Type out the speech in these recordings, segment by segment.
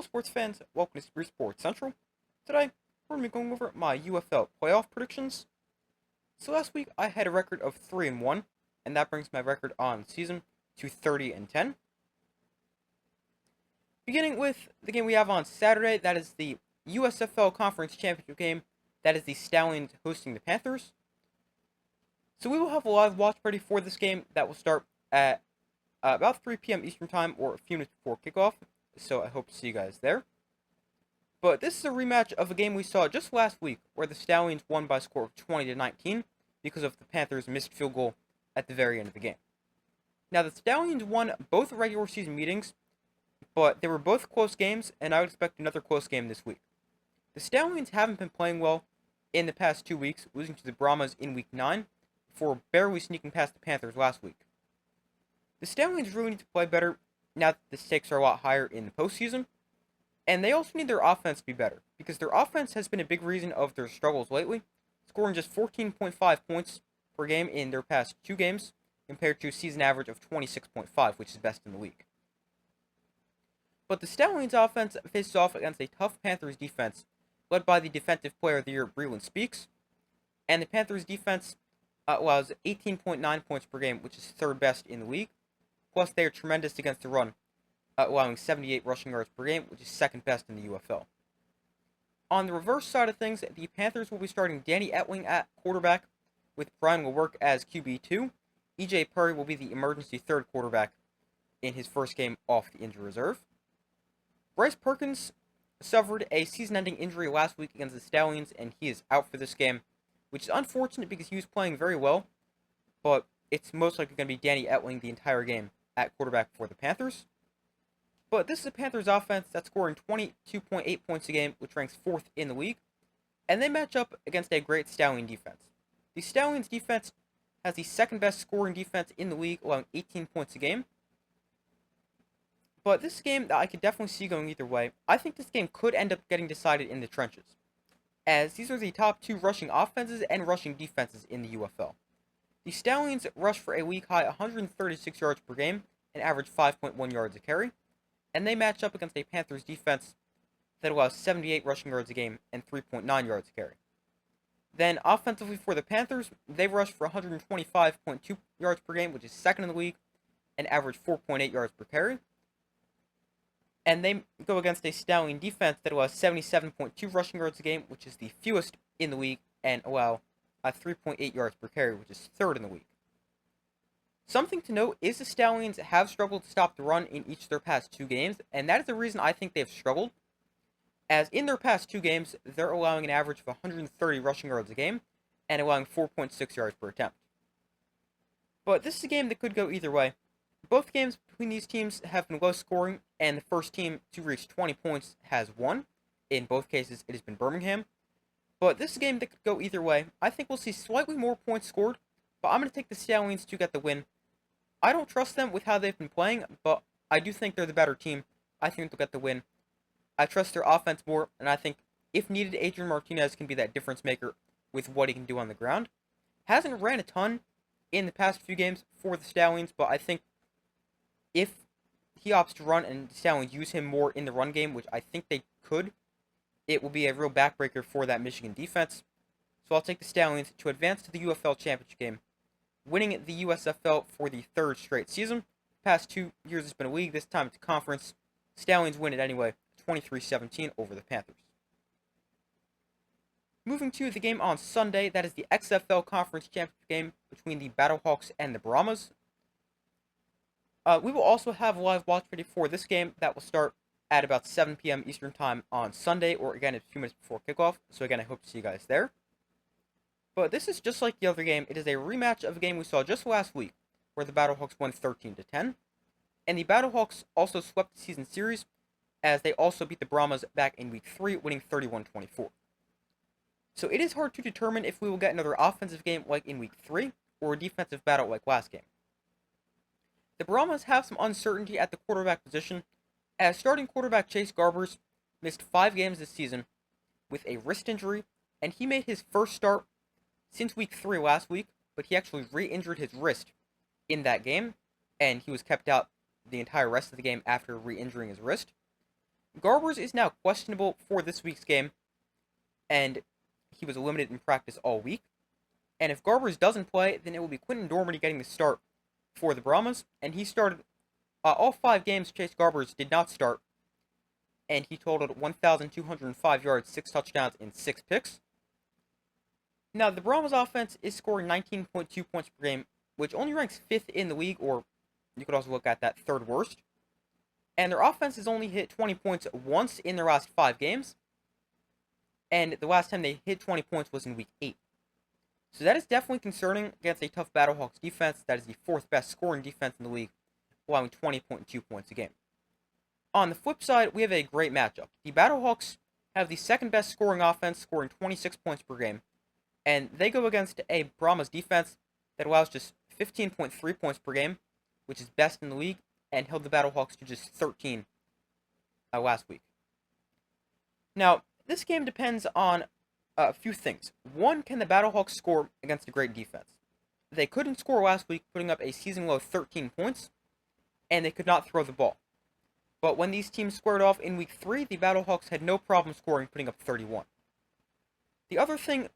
Hello, sports fans. Welcome to Spree Sports Central. Today, we're going to be going over my UFL playoff predictions. So last week, I had a record of 3-1, and that brings my record on season to 30-10. Beginning with the game we have on Saturday, that is the USFL Conference Championship game. That is the Stallions hosting the Panthers. So we will have a live watch party for this game that will start at about 3 p.m. Eastern Time or a few minutes before kickoff. So I hope to see you guys there. But this is a rematch of a game we saw just last week where the Stallions won by a score of 20-19 because of the Panthers' missed field goal at the very end of the game. Now, the Stallions won both regular season meetings, but they were both close games, and I would expect another close game this week. The Stallions haven't been playing well in the past 2 weeks, losing to the Brahmas in Week 9 before barely sneaking past the Panthers last week. The Stallions really need to play better now that the stakes are a lot higher in the postseason, and they also need their offense to be better, because their offense has been a big reason of their struggles lately, scoring just 14.5 points per game in their past 2 games, compared to a season average of 26.5, which is best in the league. But the Stallions offense faces off against a tough Panthers defense, led by the Defensive Player of the Year, Breland Speaks, and the Panthers defense allows 18.9 points per game, which is 3rd best in the league. Plus, they are tremendous against the run, allowing 78 rushing yards per game, which is 2nd best in the UFL. On the reverse side of things, the Panthers will be starting Danny Etling at quarterback, with Brian will work as QB2. EJ Perry will be the emergency 3rd quarterback in his first game off the injury reserve. Bryce Perkins suffered a season-ending injury last week against the Stallions, and he is out for this game, which is unfortunate because he was playing very well, but it's most likely going to be Danny Etling the entire game at quarterback for the Panthers. But this is a Panthers offense that's scoring 22.8 points a game, which ranks 4th in the league, and they match up against a great Stallion defense. The Stallions defense has the 2nd best scoring defense in the league, allowing 18 points a game. But this game that I could definitely see going either way. I think this game could end up getting decided in the trenches, as these are the top 2 rushing offenses and rushing defenses in the UFL. The Stallions rush for a league-high 136 yards per game and average 5.1 yards a carry, and they match up against a Panthers defense that allows 78 rushing yards a game and 3.9 yards a carry. Then, offensively for the Panthers, they rush for 125.2 yards per game, which is 2nd in the league, and average 4.8 yards per carry. And they go against a Stallion defense that allows 77.2 rushing yards a game, which is the fewest in the league, and allow 3.8 yards per carry, which is 3rd in the league. Something to note is the Stallions have struggled to stop the run in each of their past 2 games, and that is the reason I think they've struggled, as in their past 2 games, they're allowing an average of 130 rushing yards a game, and allowing 4.6 yards per attempt. But this is a game that could go either way. Both games between these teams have been low scoring, and the first team to reach 20 points has won. In both cases, it has been Birmingham. But this is a game that could go either way. I think we'll see slightly more points scored, but I'm going to take the Stallions to get the win. I don't trust them with how they've been playing, but I do think they're the better team. I think they'll get the win. I trust their offense more, and I think, if needed, Adrian Martinez can be that difference maker with what he can do on the ground. Hasn't ran a ton in the past few games for the Stallions, but I think if he opts to run and the Stallions use him more in the run game, which I think they could, it will be a real backbreaker for that Michigan defense. So I'll take the Stallions to advance to the UFL Championship game, winning the USFL for the 3rd straight season. The past 2 years it's been a league, this time it's a conference. Stallions win it anyway, 23-17 over the Panthers. Moving to the game on Sunday, that is the XFL Conference Championship game between the Battlehawks and the Brahmas. We will also have a live watch party for this game that will start at about 7 p.m. Eastern Time on Sunday, or again, a few minutes before kickoff. So again, I hope to see you guys there. But this is just like the other game. It is a rematch of a game we saw just last week, where the Battlehawks won 13-10. And the Battlehawks also swept the season series, as they also beat the Brahmas back in Week 3, winning 31-24. So it is hard to determine if we will get another offensive game like in Week 3, or a defensive battle like last game. The Brahmas have some uncertainty at the quarterback position, as starting quarterback Chase Garbers missed 5 games this season with a wrist injury, and he made his first start since Week 3 last week, but he actually re-injured his wrist in that game, and he was kept out the entire rest of the game after re-injuring his wrist. Garbers is now questionable for this week's game, and he was limited in practice all week. And if Garbers doesn't play, then it will be Quentin Dormady getting the start for the Brahmas, and he started all 5 games. Chase Garbers did not start, and he totaled 1,205 yards, 6 touchdowns, and 6 picks. Now, the Brahmas offense is scoring 19.2 points per game, which only ranks 5th in the league, or you could also look at that 3rd worst. And their offense has only hit 20 points once in their last 5 games, and the last time they hit 20 points was in Week 8. So that is definitely concerning against a tough Battlehawks defense that is the 4th best scoring defense in the league, allowing 20.2 points a game. On the flip side, we have a great matchup. The Battlehawks have the 2nd best scoring offense, scoring 26 points per game, and they go against a Brahmas defense that allows just 15.3 points per game, which is best in the league, and held the Battlehawks to just 13 last week. Now, this game depends on a few things. One, can the Battlehawks score against a great defense? They couldn't score last week, putting up a season-low 13 points, and they could not throw the ball. But when these teams squared off in Week 3, the Battlehawks had no problem scoring, putting up 31. The other thing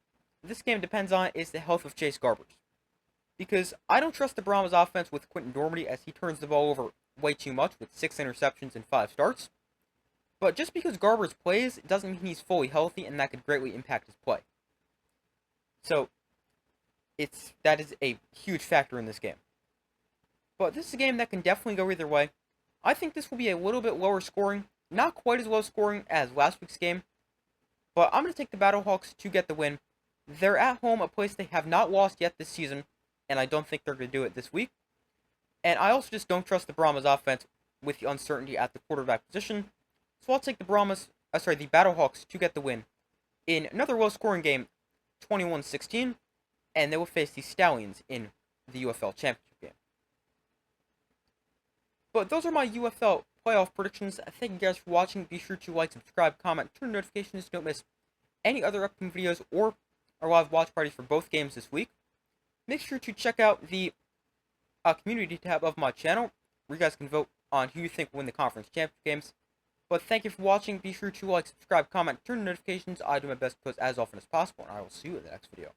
this game depends on is the health of Chase Garbers. Because I don't trust the Brahmas offense with Quentin Dormady, as he turns the ball over way too much with 6 interceptions and 5 starts. But just because Garbers plays doesn't mean he's fully healthy, and that could greatly impact his play. So, that is a huge factor in this game. But this is a game that can definitely go either way. I think this will be a little bit lower scoring, not quite as low scoring as last week's game, but I'm going to take the Battlehawks to get the win. They're at home, a place they have not lost yet this season, and I don't think they're going to do it this week. And I also just don't trust the Brahmas offense with the uncertainty at the quarterback position, so I'll take the Battlehawks to get the win in another low-scoring game, 21-16, and they will face the Stallions in the UFL Championship game. But those are my UFL playoff predictions. Thank you guys for watching. Be sure to like, subscribe, comment, turn notifications so you don't miss any other upcoming videos or our live watch parties for both games this week. Make sure to check out the community tab of my channel, where you guys can vote on who you think will win the conference championship games. But thank you for watching. Be sure to like, subscribe, comment, turn notifications. I do my best to post as often as possible, and I will see you in the next video.